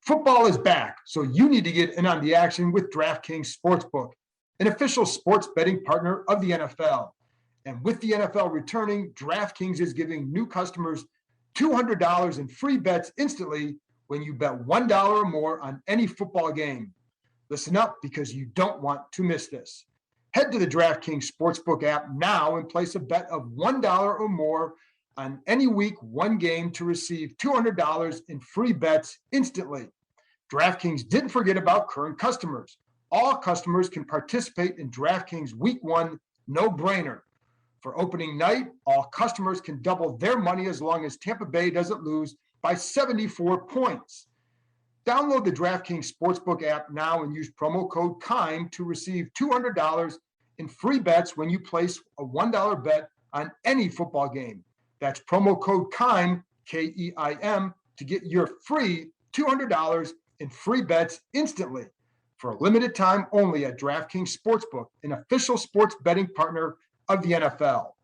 Football is back, so you need to get in on the action with DraftKings Sportsbook, an official sports betting partner of the NFL. And with the NFL returning, DraftKings is giving new customers $200 in free bets instantly when you bet $1 or more on any football game. Listen up, because you don't want to miss this. Head to the DraftKings Sportsbook app now and place a bet of $1 or more on any week one game to receive $200 in free bets instantly. DraftKings didn't forget about current customers. All customers can participate in DraftKings Week 1 no-brainer. For opening night, all customers can double their money as long as Tampa Bay doesn't lose by 74 points. Download the DraftKings Sportsbook app now and use promo code Keim to receive $200 in free bets when you place a $1 bet on any football game. That's promo code Keim, K-E-I-M, to get your free $200 in free bets instantly for a limited time only at DraftKings Sportsbook, an official sports betting partner of the NFL.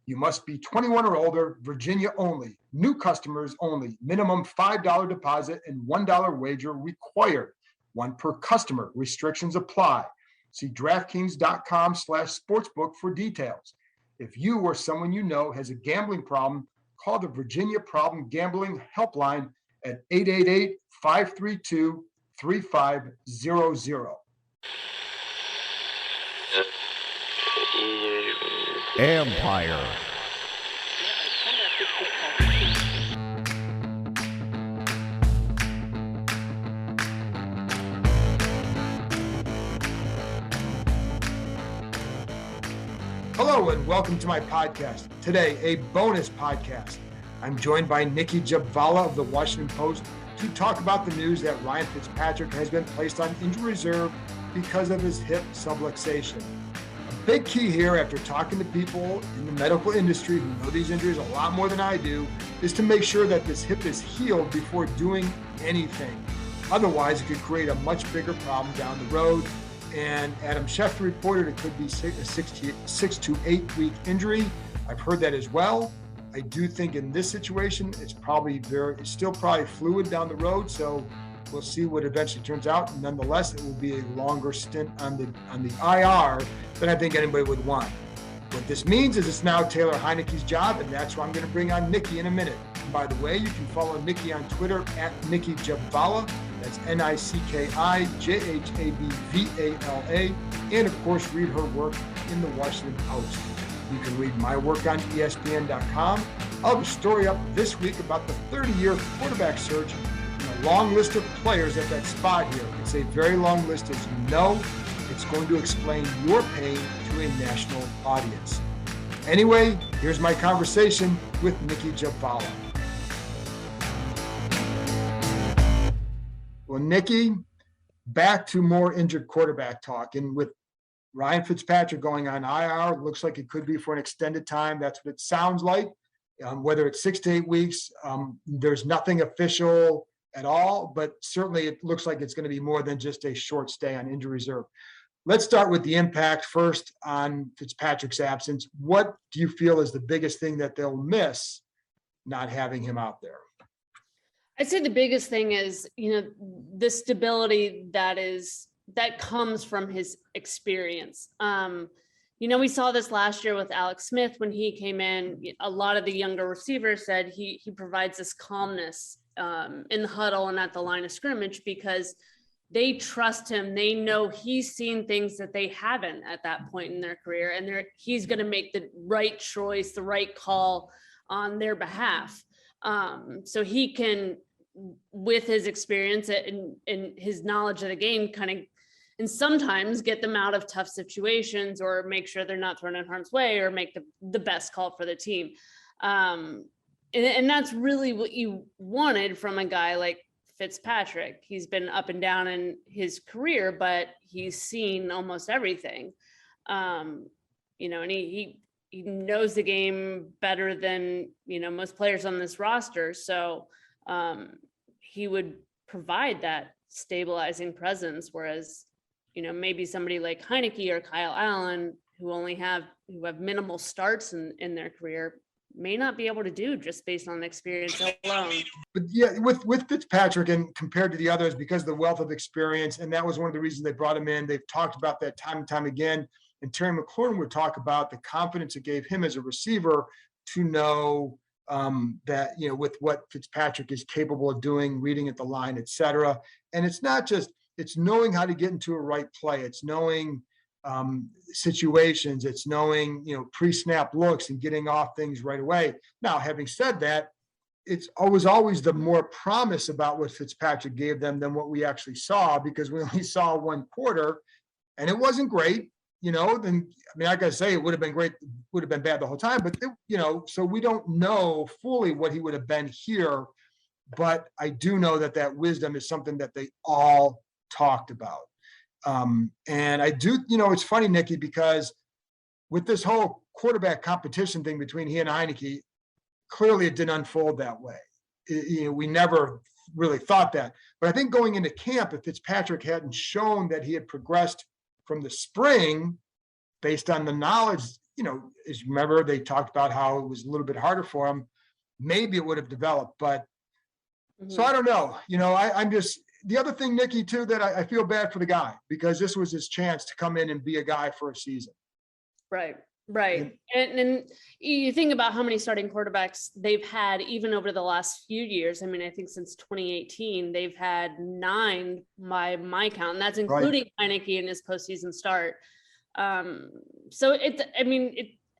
You must be 21 or older, Virginia only, new customers only, minimum $5 deposit and $1 wager required, one per customer. Restrictions apply. See DraftKings.com/sportsbook for details. If you or someone you know has a gambling problem, call the Virginia Problem Gambling Helpline at 888-532-3500. Empire. Hello and welcome to my podcast. Today, a bonus podcast. I'm joined by Nicki Jhabvala of the Washington Post to talk about the news that Ryan Fitzpatrick has been placed on injury reserve because of his hip subluxation. A big key here, after talking to people in the medical industry who know these injuries a lot more than I do, is to make sure that this hip is healed before doing anything. Otherwise, it could create a much bigger problem down the road. And Adam Schefter reported it could be a 6 to 8 week injury. I've heard that as well. I do think in this situation, it's still probably fluid down the road. So we'll see what eventually turns out. Nonetheless, it will be a longer stint on the IR than I think anybody would want. What this means is it's now Taylor Heinicke's job, and that's why I'm going to bring on Nicki in a minute. And by the way, you can follow Nicki on Twitter at Nicki Jhabvala. That's NICKI-JHABVALA. And of course, read her work in the Washington Post. You can read my work on ESPN.com. I'll have a story up this week about the 30-year quarterback search and a long list of players at that spot here. It's a very long list, as you know. It's going to explain your pain to a national audience. Anyway, here's my conversation with Nicki Jhabvala. Well, Nicki, back to more injured quarterback talk. And with Ryan Fitzpatrick going on IR, looks like it could be for an extended time. That's what it sounds like. Whether it's 6 to 8 weeks, there's nothing official at all, but certainly it looks like it's going to be more than just a short stay on injury reserve. Let's start with the impact first on Fitzpatrick's absence. What do you feel is the biggest thing that they'll miss not having him out there? I'd say the biggest thing is, the stability that comes from his experience. We saw this last year with Alex Smith when he came in. A lot of the younger receivers said he provides this calmness in the huddle and at the line of scrimmage because they trust him. They know he's seen things that they haven't at that point in their career, and he's going to make the right choice, the right call on their behalf. So he can, with his experience and his knowledge of the game, and sometimes get them out of tough situations or make sure they're not thrown in harm's way or make the best call for the team. And that's really what you wanted from a guy like Fitzpatrick. He's been up and down in his career, but he's seen almost everything. And he knows the game better than, most players on this roster. So he would provide that stabilizing presence. Whereas, maybe somebody like Heinicke or Kyle Allen who have minimal starts in their career may not be able to do just based on experience alone. But yeah, with Fitzpatrick and compared to the others, because of the wealth of experience, and that was one of the reasons they brought him in. They've talked about that time and time again. And Terry McLaurin would talk about the confidence it gave him as a receiver to know that, with what Fitzpatrick is capable of doing, reading at the line, et cetera. And it's not just, it's knowing how to get into a right play. It's knowing situations. It's knowing, pre-snap looks and getting off things right away. Now, having said that, it's always the more promise about what Fitzpatrick gave them than what we actually saw, because we only saw one quarter and it wasn't great. Then, I gotta say, it would have been great, would have been bad the whole time, but so we don't know fully what he would have been here. But I do know that wisdom is something that they all talked about. And I do, it's funny, Nicki, because with this whole quarterback competition thing between he and Heinicke, clearly it didn't unfold that way. We never really thought that. But I think going into camp, if Fitzpatrick hadn't shown that he had progressed from the spring based on the knowledge, as you remember, they talked about how it was a little bit harder for him, maybe it would have developed. But so I don't know. I'm just, the other thing, Nicki, too, that I feel bad for the guy, because this was his chance to come in and be a guy for a season. Right. And you think about how many starting quarterbacks they've had even over the last few years. I think since 2018, they've had 9 by my count, and that's including Heinicke in his postseason start. So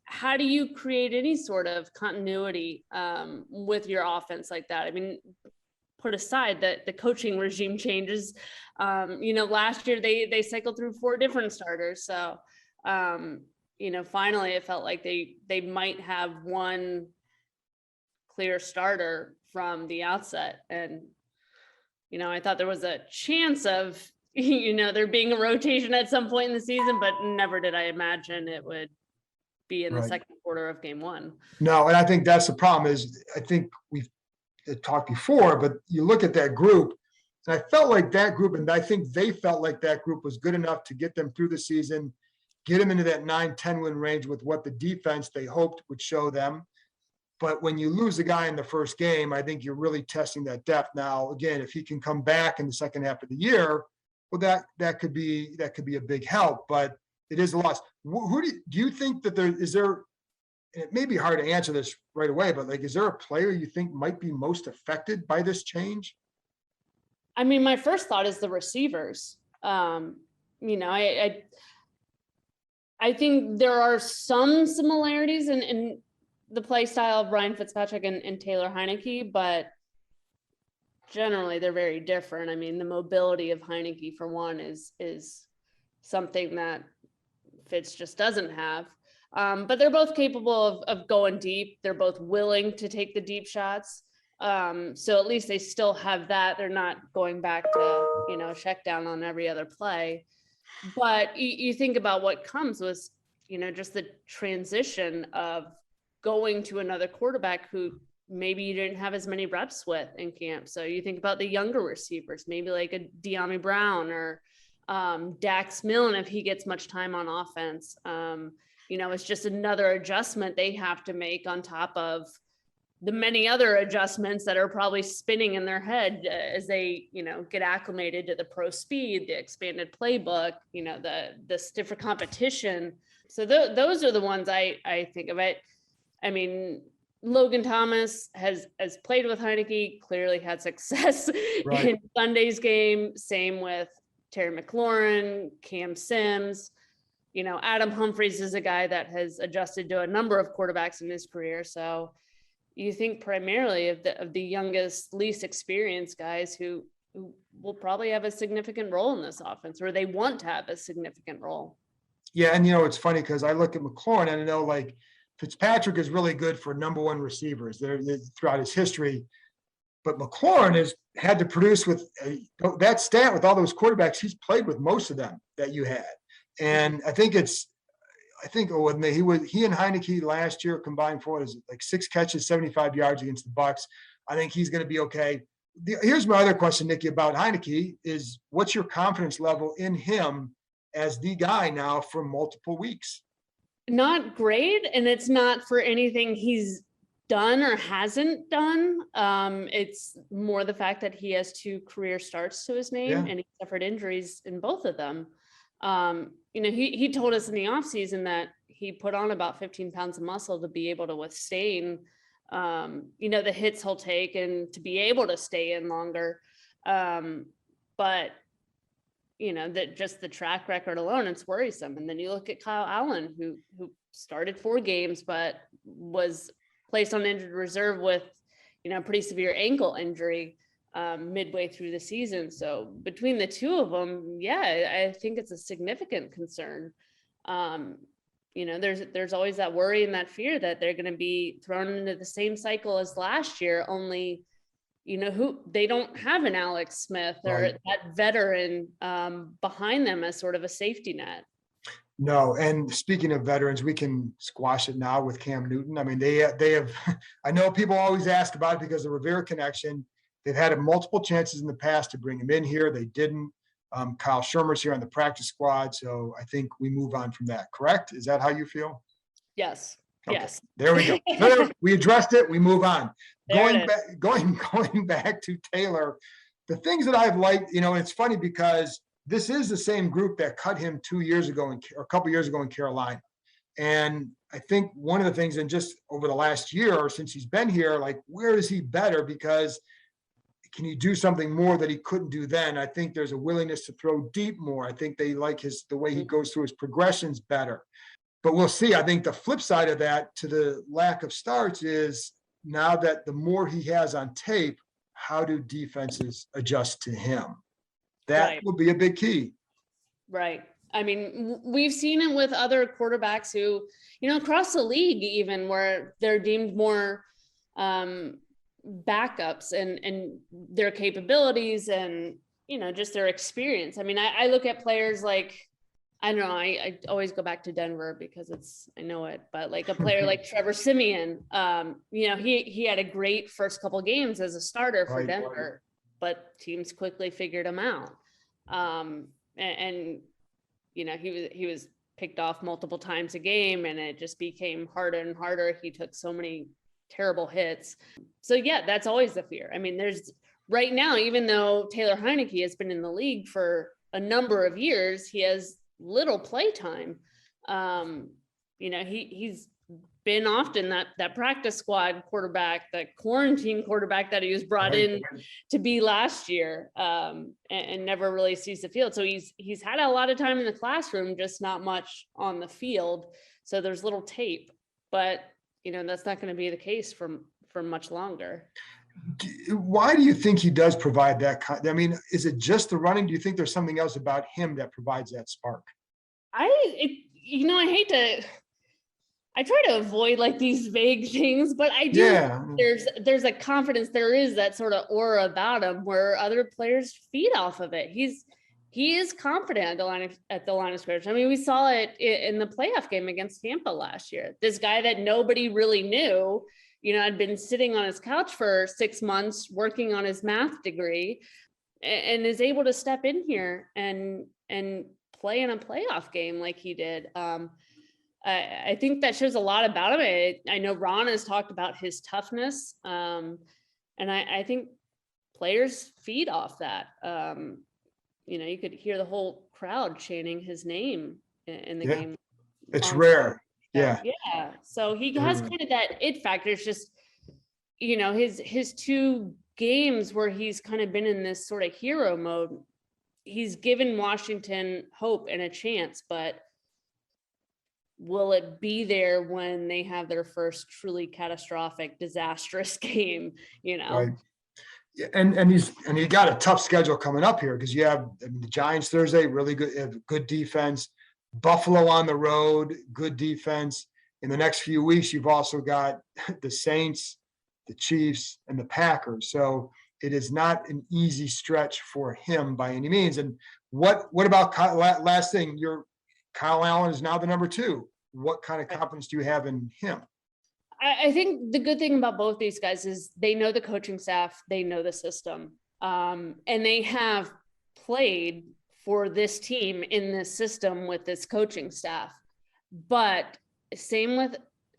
how do you create any sort of continuity with your offense like that? Put aside that the coaching regime changes. Last year they cycled through 4 different starters. So, finally it felt like they might have one clear starter from the outset. And, I thought there was a chance of, there being a rotation at some point in the season, but never did I imagine it would be in the second quarter of game 1. No, and I think that's the problem is, I think we've talked before, but you look at that group, and I felt like that group, and I think they felt like that group was good enough to get them through the season, get them into that 9-10 win range with what the defense they hoped would show them. But when you lose a guy in the first game, I think you're really testing that depth. Now, again, if he can come back in the second half of the year, well, that could be a big help, but it is a loss. Who do you think that is there, and it may be hard to answer this right away, but is there a player you think might be most affected by this change? My first thought is the receivers. I think there are some similarities in the play style of Ryan Fitzpatrick and Taylor Heinicke, but generally they're very different. The mobility of Heinicke, for one, is something that Fitz just doesn't have. But they're both capable of going deep. They're both willing to take the deep shots. So at least they still have that. They're not going back to, check down on every other play. But you think about what comes with, just the transition of going to another quarterback who maybe you didn't have as many reps with in camp. So you think about the younger receivers, maybe like a De'Ami Brown or Dax Milne, if he gets much time on offense. It's just another adjustment they have to make on top of the many other adjustments that are probably spinning in their head as they, get acclimated to the pro speed, the expanded playbook, the stiffer competition. So those are the ones I think of it. Logan Thomas has played with Heinicke, clearly had success in Sunday's game. Same with Terry McLaurin, Cam Sims. Adam Humphries is a guy that has adjusted to a number of quarterbacks in his career. So you think primarily of the youngest, least experienced guys who will probably have a significant role in this offense, or they want to have a significant role. Yeah, and it's funny because I look at McLaurin and I know Fitzpatrick is really good for number 1 receivers throughout his history, but McLaurin has had to produce with that stat with all those quarterbacks. He's played with most of them that you had, and I think when he and Heinicke last year combined for 6 catches, 75 yards against the Bucks. I think he's going to be okay. Here's my other question, Nicki, about Heinicke is what's your confidence level in him as the guy now for multiple weeks? Not great. And it's not for anything he's done or hasn't done. It's more the fact that he has 2 career starts to his name, and he suffered injuries in both of them. He told us in the offseason that he put on about 15 pounds of muscle to be able to withstand, the hits he'll take and to be able to stay in longer. But that just the track record alone, it's worrisome. And then you look at Kyle Allen, who started 4 games, but was placed on injured reserve with, pretty severe ankle injury midway through the season. So between the 2 of them, I think it's a significant concern. There's always that worry and that fear that they're going to be thrown into the same cycle as last year, only they don't have an Alex Smith or that veteran behind them as sort of a safety net. No, and speaking of veterans, we can squash it now with Cam Newton. I mean, they have. I know people always ask about it because of the Rivera connection. They've had multiple chances in the past to bring him in here. They didn't. Kyle Shermer's here on the practice squad, so I think we move on from that. Correct? Is that how you feel? Yes. Okay. Yes. There we go. We addressed it. We move on. Going back to Taylor, the things that I've liked, it's funny because this is the same group that cut him 2 years ago or a couple years ago in Carolina. And I think one of the things, and just over the last year or since he's been here, like, where is he better? Because can he do something more that he couldn't do then? I think there's a willingness to throw deep more. I think they like the way he goes through his progressions better. But we'll see. I think the flip side of that to the lack of starts is now that the more he has on tape, how do defenses adjust to him? That will be a big key. Right. I mean, we've seen it with other quarterbacks who, across the league, even where they're deemed more backups and their capabilities and, just their experience. I mean, I look at players like, I don't know, I always go back to Denver because I know it, but like a player like Trevor Siemian, he had a great first couple of games as a starter for Denver, but teams quickly figured him out. He was picked off multiple times a game, and it just became harder and harder. He took so many terrible hits. So that's always the fear. I mean, there's right now, even though Taylor Heinicke has been in the league for a number of years, he has little play time. He's been often that practice squad quarterback, that quarantine quarterback that he was brought in to be last year, and never really sees the field. So he's had a lot of time in the classroom, just not much on the field. So there's little tape, but that's not going to be the case for much longer. Why do you think he does provide that? I mean, is it just the running? Do you think there's something else about him that provides that spark? I try to avoid like these vague things, but I do. Yeah. There's a confidence. There is that sort of aura about him where other players feed off of it. He is confident at the line of scrimmage. I mean, we saw it in the playoff game against Tampa last year. This guy that nobody really knew, had been sitting on his couch for 6 months working on his math degree, and is able to step in here and play in a playoff game like he did. I think that shows a lot about him. I know Ron has talked about his toughness, and I think players feed off that. You could hear the whole crowd chanting his name in the game. It's rare. Yeah. So he has kind of that it factor. It's just, his 2 games where he's kind of been in this sort of hero mode, he's given Washington hope and a chance, but will it be there when they have their first truly catastrophic, disastrous game, Right. And he got a tough schedule coming up here because you have the Giants Thursday, really good defense. Buffalo on the road, good defense. In the next few weeks, you've also got the Saints, the Chiefs, and the Packers. So it is not an easy stretch for him by any means. And what about last thing? Kyle Allen is now the number 2. What kind of confidence do you have in him? I think the good thing about both these guys is they know the coaching staff, they know the system, and they have played for this team in this system with this coaching staff. But same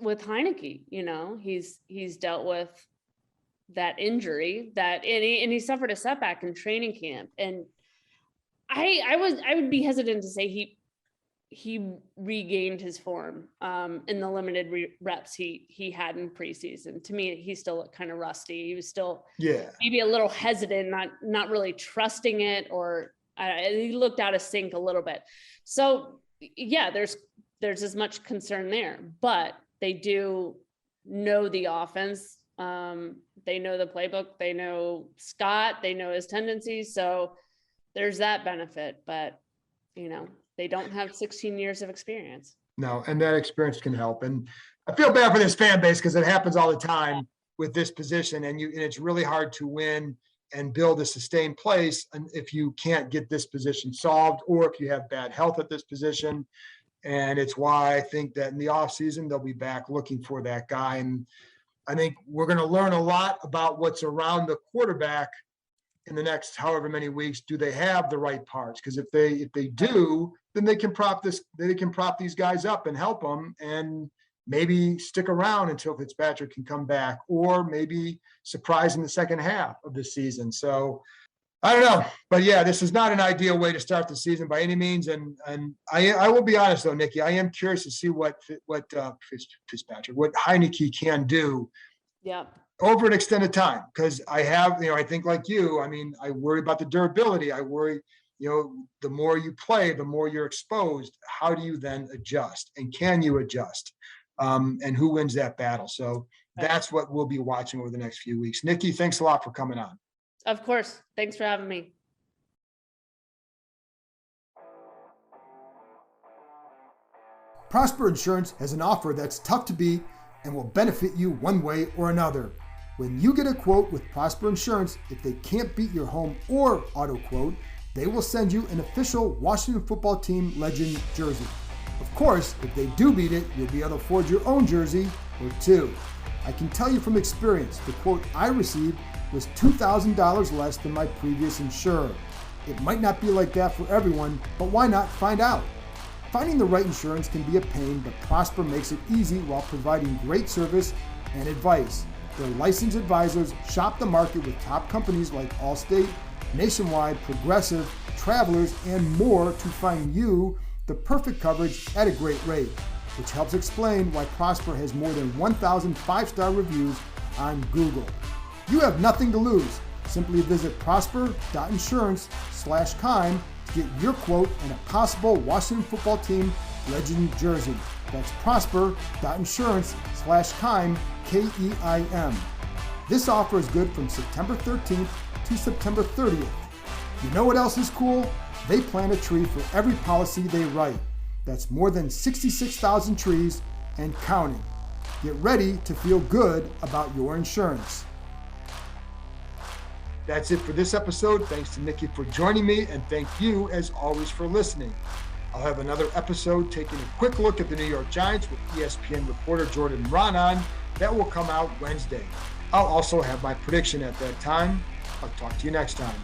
Heinicke, he's dealt with that injury and he suffered a setback in training camp. And I would be hesitant to say he regained his form in the limited reps he had in preseason. To me, he still looked kind of rusty. He was still maybe a little hesitant, not really trusting it, or he looked out of sync a little bit. So yeah, there's as much concern there, but they do know the offense. They know the playbook. They know Scott. They know his tendencies. So there's that benefit, but they don't have 16 years of experience. No, and that experience can help. And I feel bad for this fan base because it happens all the time with this position, and it's really hard to win and build a sustained place and if you can't get this position solved, or if you have bad health at this position. And it's why I think that in the offseason, they'll be back looking for that guy. And I think we're going to learn a lot about what's around the quarterback in the next however many weeks. Do they have the right parts? Because if they do, then they can prop these guys up and help them, and maybe stick around until Fitzpatrick can come back, or maybe surprise in the second half of the season. So I don't know, but yeah, this is not an ideal way to start the season by any means. And I will be honest though, Nicki, I am curious to see what Heinicke can do. Yeah. Over an extended time, because I think like you, I worry about the durability. I worry, the more you play, the more you're exposed. How do you then adjust? And can you adjust? And who wins that battle? So that's what we'll be watching over the next few weeks. Nicki, thanks a lot for coming on. Of course. Thanks for having me. Prosper Insurance has an offer that's tough to beat and will benefit you one way or another. When you get a quote with Prosper Insurance, if they can't beat your home or auto quote, they will send you an official Washington football team legend jersey. Of course, if they do beat it, you'll be able to forge your own jersey or two. I can tell you from experience, the quote I received was $2,000 less than my previous insurer. It might not be like that for everyone, but why not find out? Finding the right insurance can be a pain, but Prosper makes it easy while providing great service and advice. Their licensed advisors shop the market with top companies like Allstate, Nationwide, Progressive, Travelers, and more to find you the perfect coverage at a great rate, which helps explain why Prosper has more than 1,000 five-star reviews on Google. You have nothing to lose. Simply visit prosper.insurance/Keim to get your quote and a possible Washington football team legend jersey. That's prosper.insurance/Keim, Keim. This offer is good from September 13th to September 30th. You know what else is cool? They plant a tree for every policy they write. That's more than 66,000 trees and counting. Get ready to feel good about your insurance. That's it for this episode. Thanks to Nicki for joining me, and thank you, as always, for listening. I'll have another episode taking a quick look at the New York Giants with ESPN reporter Jordan Raanan. That will come out Wednesday. I'll also have my prediction at that time. I'll talk to you next time.